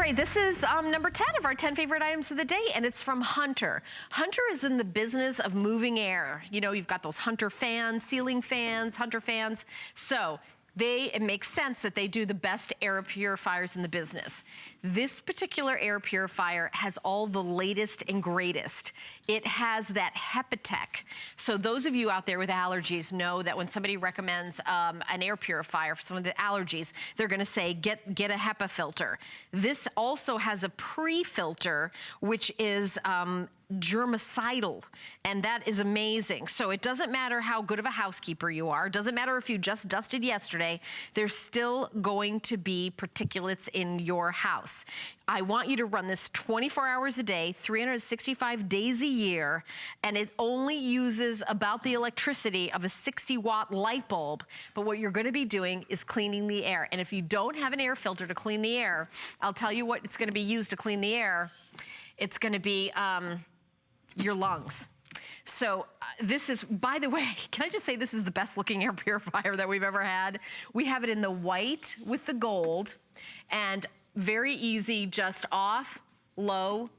right, this is number 10 of our 10 favorite items of the day, and it's from Hunter. Hunter is in the business of moving air. You know, you've got those Hunter fans, ceiling fans, Hunter fans. So it makes sense that they do the best air purifiers in the business. This particular air purifier has all the latest and greatest. It has that HEPAtech. So those of you out there with allergies know that when somebody recommends an air purifier for someone with allergies, they're gonna say, get a HEPA filter. This also has a pre-filter, which is germicidal, and that is amazing. So it doesn't matter how good of a housekeeper you are, it doesn't matter if you just dusted yesterday, there's still going to be particulates in your house. I want you to run this 24 hours a day, 365 days a year, and it only uses about the electricity of a 60-watt light bulb, but what you're gonna be doing is cleaning the air. And if you don't have an air filter to clean the air, I'll tell you what it's gonna be used to clean the air. It's gonna be your lungs. So this is, by the way, can I just say this is the best looking air purifier that we've ever had. We have it in the white with the gold, and very easy, just off, low,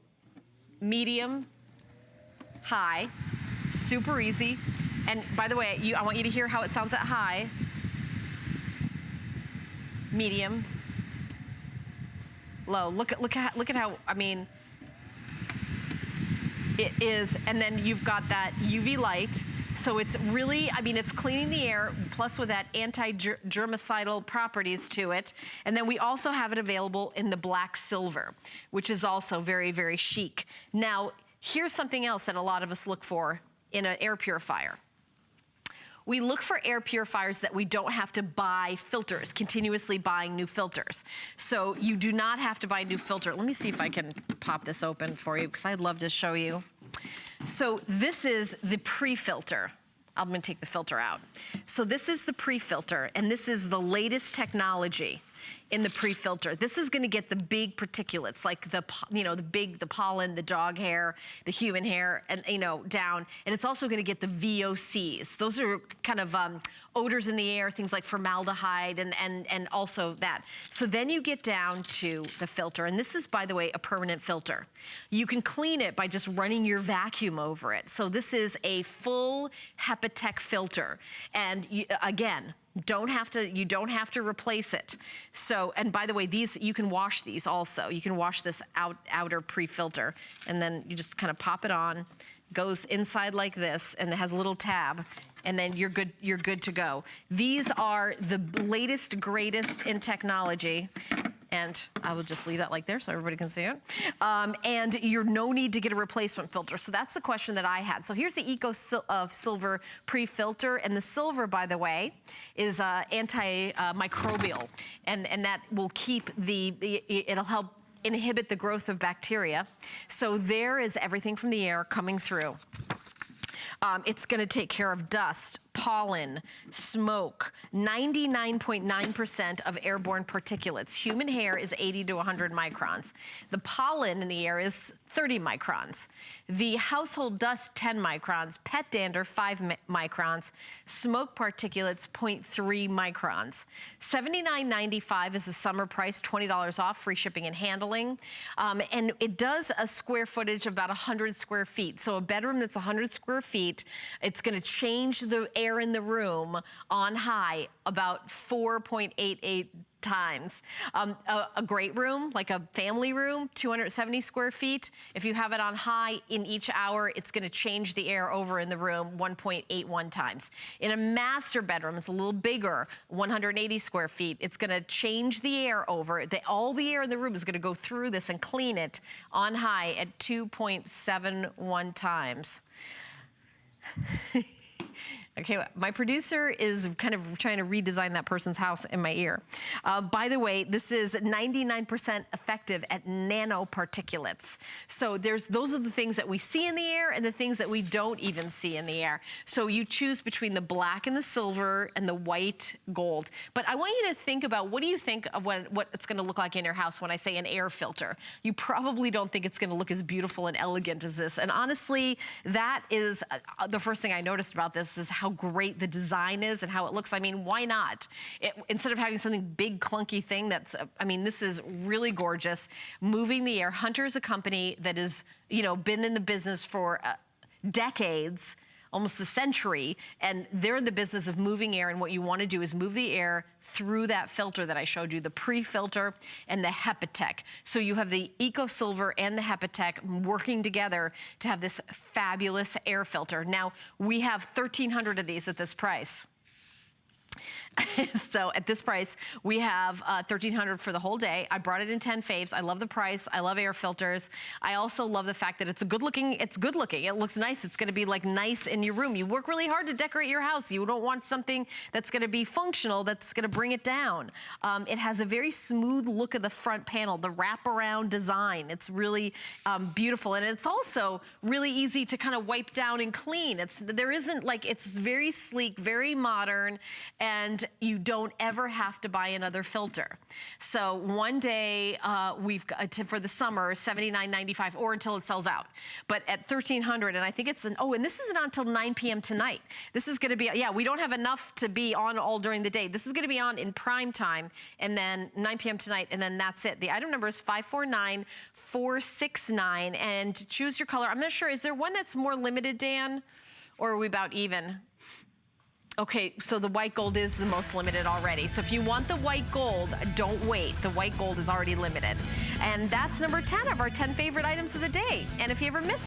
medium, high, super easy. And by the way, I want you to hear how it sounds at high, medium, low. Look at how, I mean, it is, and then you've got that UV light. So it's really, I mean, it's cleaning the air, plus with that anti-germicidal properties to it. And then we also have it available in the black silver, which is also very, very chic. Now, here's something else that a lot of us look for in an air purifier. We look for air purifiers that we don't have to buy filters, continuously buying new filters. So you do not have to buy a new filter. Let me see if I can pop this open for you, because I'd love to show you. So this is the pre-filter. I'm gonna take the filter out. So this is the pre-filter, and this is the latest technology in the pre-filter. This is gonna get the big particulates, like the pollen, the dog hair, the human hair, and down. And it's also gonna get the VOCs. Those are kind of odors in the air, things like formaldehyde and also that. So then you get down to the filter, and this is, by the way, a permanent filter. You can clean it by just running your vacuum over it. So this is a full HEPAtech filter. And again, you don't have to replace it. So, and by the way, you can wash these also. You can wash this outer pre-filter, and then you just kind of pop it on, goes inside like this, and it has a little tab, and then you're good to go. These are the latest, greatest in technology. And I will just leave that like there so everybody can see it. And you're no need to get a replacement filter. So that's the question that I had. So here's the EcoSilver pre-filter. And the silver, by the way, is antimicrobial. And that will keep it'll help inhibit the growth of bacteria. So there is everything from the air coming through. It's gonna take care of dust, pollen, smoke, 99.9% of airborne particulates. Human hair is 80 to 100 microns. The pollen in the air is 30 microns. The household dust, 10 microns. Pet dander, 5 microns. Smoke particulates, 0.3 microns. $79.95 is the summer price, $20 off, free shipping and handling. And it does a square footage of about 100 square feet. So a bedroom that's 100 square feet, it's gonna change the air in the room on high about 4.88 times. A great room, like a family room, 270 square feet. If you have it on high in each hour, it's gonna change the air over in the room 1.81 times. In a master bedroom, it's a little bigger, 180 square feet. It's gonna change the air over. All the air in the room is gonna go through this and clean it on high at 2.71 times. Okay, my producer is kind of trying to redesign that person's house in my ear. By the way, this is 99% effective at nanoparticulates. So those are the things that we see in the air and the things that we don't even see in the air. So you choose between the black and the silver and the white gold. But I want you to think about, what do you think of what it's gonna look like in your house when I say an air filter? You probably don't think it's gonna look as beautiful and elegant as this. And honestly, that is the first thing I noticed about this, is how how great the design is and how it looks. I mean, why not? Instead of having something big, clunky thing that's, I mean, this is really gorgeous. Moving the air. Hunter is a company that has, you know, been in the business for decades, almost a century, and they're in the business of moving air, and what you want to do is move the air through that filter that I showed you, the pre-filter and the HEPAtech. So you have the EcoSilver and the HEPAtech working together to have this fabulous air filter. Now, we have 1,300 of these at this price. So at this price, we have 1,300 for the whole day. I brought it in 10 faves. I love the price. I love air filters. I also love the fact that it's good looking. It looks nice. It's gonna be like nice in your room. You work really hard to decorate your house. You don't want something that's gonna be functional, that's gonna bring it down. It has a very smooth look of the front panel, the wraparound design. It's really beautiful. And it's also really easy to kind of wipe down and clean. It's very sleek, very modern, and you don't ever have to buy another filter. So one day we've got for the summer, $79.95, or until it sells out. But at $1,300, and I think it's and this isn't until 9 p.m. tonight. This is gonna be, yeah, we don't have enough to be on all during the day. This is gonna be on in prime time, and then 9 p.m. tonight, and then that's it. The item number is 549469, and choose your color. I'm not sure, is there one that's more limited, Dan? Or are we about even? Okay, so the white gold is the most limited already. So if you want the white gold, don't wait. The white gold is already limited. And that's number 10 of our 10 favorite items of the day. And if you ever miss